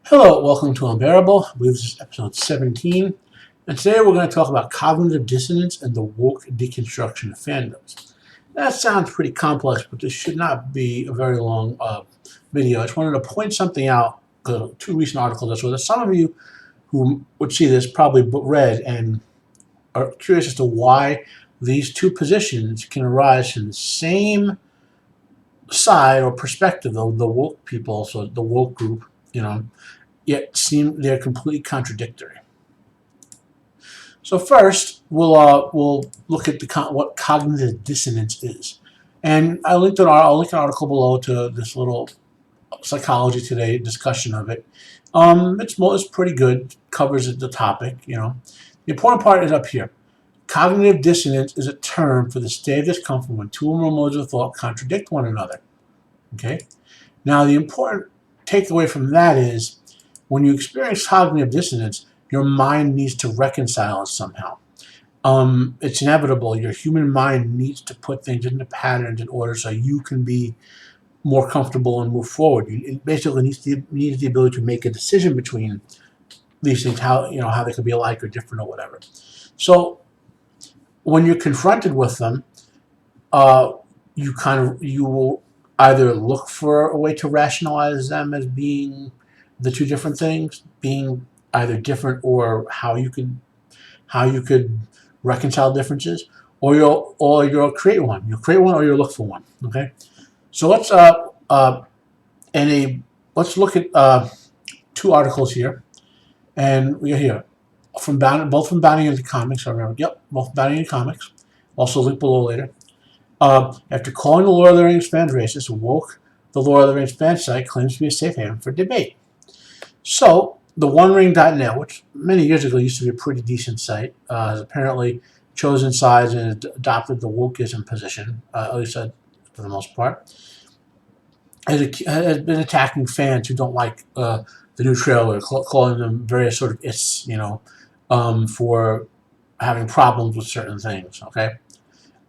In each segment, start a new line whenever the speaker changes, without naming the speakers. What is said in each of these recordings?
Hello, welcome to Unbearable. I believe this is episode 17, and today we're going to talk about cognitive dissonance and the woke deconstruction of fandoms. That sounds pretty complex, but this should not be a very long video. I just wanted to point something out, two recent articles, so that some of you who would see this probably read and are curious as to why these two positions can arise from the same side or perspective of the woke people, so the woke group, yet seem they're completely contradictory. So first, we'll look at what cognitive dissonance is, and I'll link an article below to this little Psychology Today discussion of it. It's pretty good, covers the topic. The important part is up here. Cognitive dissonance is a term for the state of discomfort when two or more modes of thought contradict one another. Okay. Now, the important takeaway from that is, when you experience cognitive dissonance, your mind needs to reconcile it somehow. It's inevitable. Your human mind needs to put things into patterns in order so you can be more comfortable and move forward. It basically needs the ability to make a decision between these things, how they could be alike or different or whatever. So when you're confronted with them, you will either look for a way to rationalize them as being the two different things, being either different, or how you could reconcile differences, or you'll create one. You'll create one, or you'll look for one. Okay, so let's look at two articles here, and we are here both from Bounding into Comics. I remember, yep, both Bounding into Comics. Also link below later. After calling the Lord of the Rings fans racist, the Lord of the Rings fan site claims to be a safe haven for debate. So, the OneRing.net, which many years ago used to be a pretty decent site, has apparently chosen sides and adopted the wokeism position, at least for the most part, has been attacking fans who don't like the new trailer, calling them various sort of ists, for having problems with certain things, okay?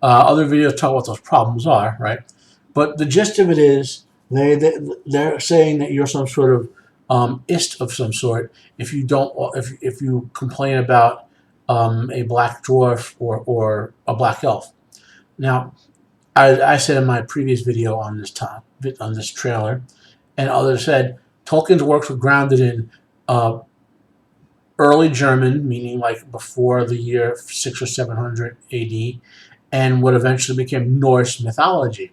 Other videos talk about what those problems are, right? But the gist of it is they're saying that you're some sort of ist of some sort if you complain about a black dwarf or a black elf. Now, I said in my previous video on this trailer, and others said Tolkien's works were grounded in early German, meaning like before the year 600 or 700 AD, and what eventually became Norse mythology.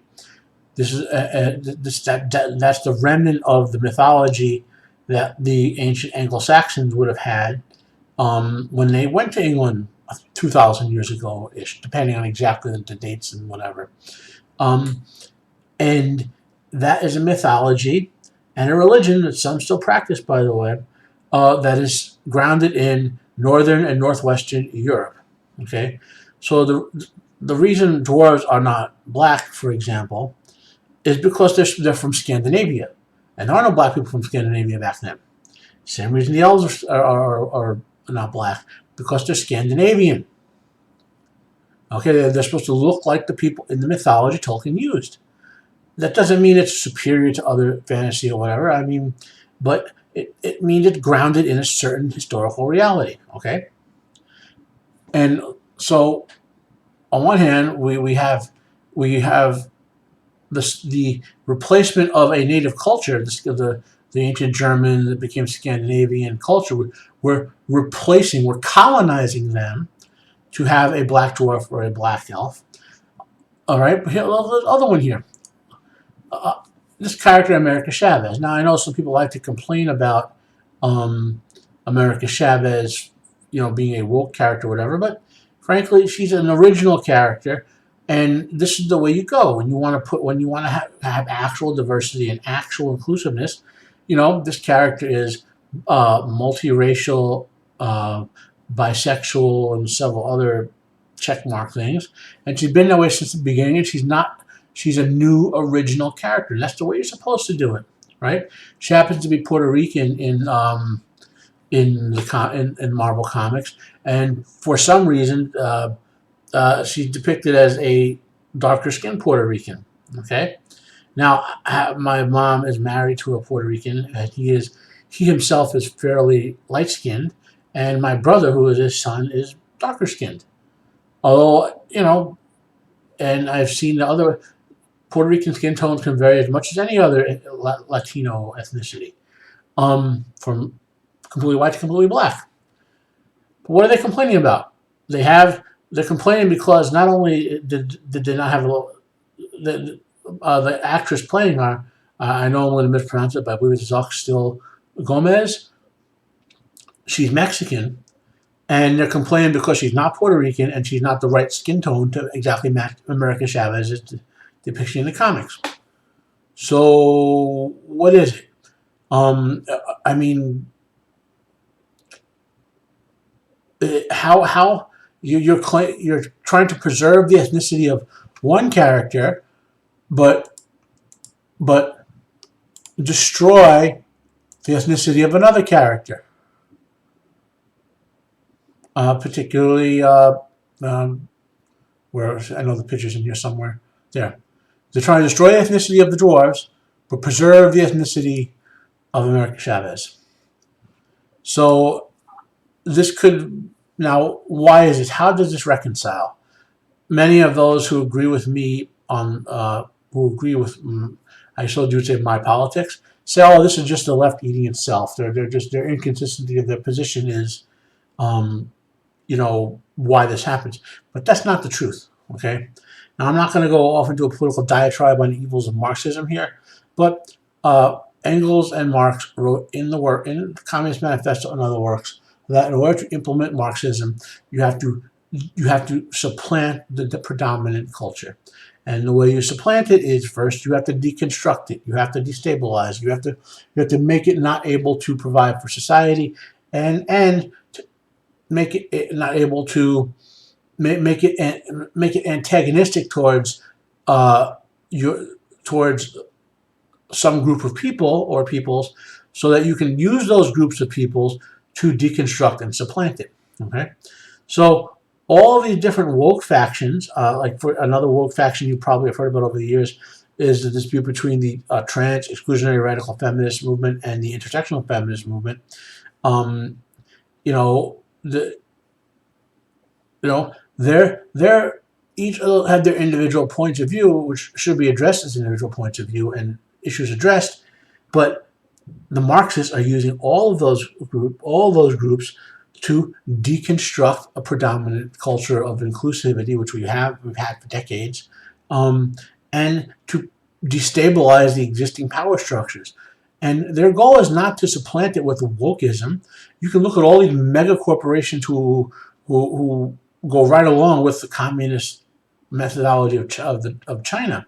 This is that's the remnant of the mythology that the ancient Anglo-Saxons would have had when they went to England 2,000 years ago-ish, depending on exactly the dates and whatever. And that is a mythology and a religion that some still practice, by the way, that is grounded in northern and northwestern Europe. Okay, so the reason dwarves are not black, for example, is because they're from Scandinavia. And there are no black people from Scandinavia back then. Same reason the elves are not black, because they're Scandinavian. Okay, they're supposed to look like the people in the mythology Tolkien used. That doesn't mean it's superior to other fantasy or whatever. I mean, but it means it's grounded in a certain historical reality. Okay, and so on one hand, we have the replacement of a native culture, the ancient German that became Scandinavian culture. We're colonizing them to have a black dwarf or a black elf. All right, but here's the other one here. This character, America Chavez. Now, I know some people like to complain about America Chavez, being a woke character or whatever, but frankly, she's an original character. And this is the way you go when you want to have actual diversity and actual inclusiveness. This character is multiracial, bisexual, and several other checkmark things. And she's been that way since the beginning. And she's a new original character. And that's the way you're supposed to do it, right? She happens to be Puerto Rican in Marvel Comics, and for some reason, she's depicted as a darker skinned Puerto Rican. Okay, now my mom is married to a Puerto Rican, and he himself is fairly light-skinned, and my brother, who is his son, is darker-skinned. Although, and I've seen the other Puerto Rican skin tones can vary as much as any other Latino ethnicity, from completely white to completely black. But what are they complaining about? They're complaining because not only did they not have the actress playing her, I know I'm going to mispronounce it, but I believe it's Zoxtil Gomez. She's Mexican, and they're complaining because she's not Puerto Rican and she's not the right skin tone to exactly match America Chavez's depiction in the comics. So what is it? I mean, how you're trying to preserve the ethnicity of one character, but destroy the ethnicity of another character, particularly where I know the picture's in here somewhere. There, they're trying to destroy the ethnicity of the dwarves, but preserve the ethnicity of America Chavez. So this could now. Why is this? How does this reconcile? Many of those who agree with me on who agree with I showed you say my politics say, oh, this is just the left eating itself. Their inconsistency of their position is, why this happens. But that's not the truth. Okay. Now I'm not going to go off into a political diatribe on the evils of Marxism here, but Engels and Marx wrote in the Communist Manifesto and other works that in order to implement Marxism, you have to supplant the predominant culture. And the way you supplant it is, first you have to deconstruct it. You have to destabilize. You have to make it not able to provide for society, and to make it not able to make it antagonistic towards towards some group of people or peoples, so that you can use those groups of peoples to deconstruct and supplant it. Okay, so all of these different woke factions, like for another woke faction you probably have heard about over the years, is the dispute between the trans exclusionary radical feminist movement and the intersectional feminist movement. They're each have their individual points of view, which should be addressed as individual points of view and issues addressed, but the Marxists are using all of those groups to deconstruct a predominant culture of inclusivity, which we've had for decades, and to destabilize the existing power structures. And their goal is not to supplant it with wokeism. You can look at all these mega corporations who go right along with the communist methodology of China.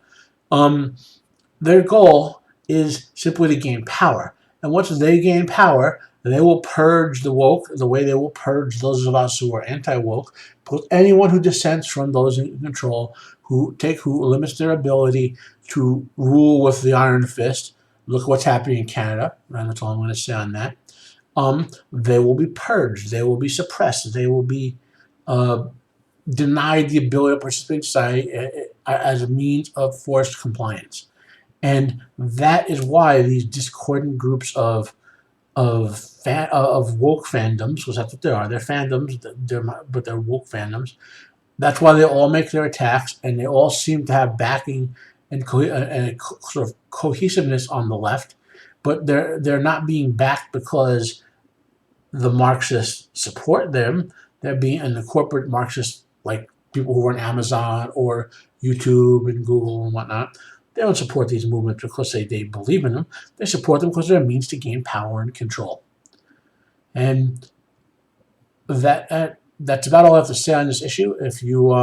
Their goal is simply to gain power. And once they gain power, they will purge the woke the way they will purge those of us who are anti-woke. Because anyone who dissents from those in control, who limits their ability to rule with the iron fist. Look what's happening in Canada, and that's all I'm going to say on that. They will be purged. They will be suppressed. They will be denied the ability to participate in society as a means of forced compliance. And that is why these discordant groups of woke fandoms, because that's what they are. They're fandoms, but they're woke fandoms. That's why they all make their attacks, and they all seem to have backing and sort of cohesiveness on the left, but they're not being backed because the Marxists support them. And the corporate Marxists, like people who run Amazon or YouTube and Google and whatnot, they don't support these movements because they believe in them. They support them because they're a means to gain power and control. And that's about all I have to say on this issue. If you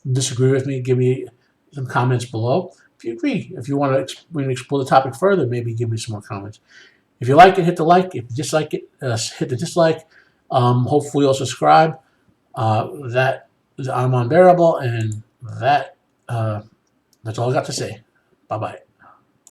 disagree with me, give me some comments below. If you agree, if you want to explore the topic further, maybe give me some more comments. If you like it, hit the like. If you dislike it, hit the dislike. Hopefully you'll subscribe. That I'm unbearable, and that's all I got to say. Bye-bye.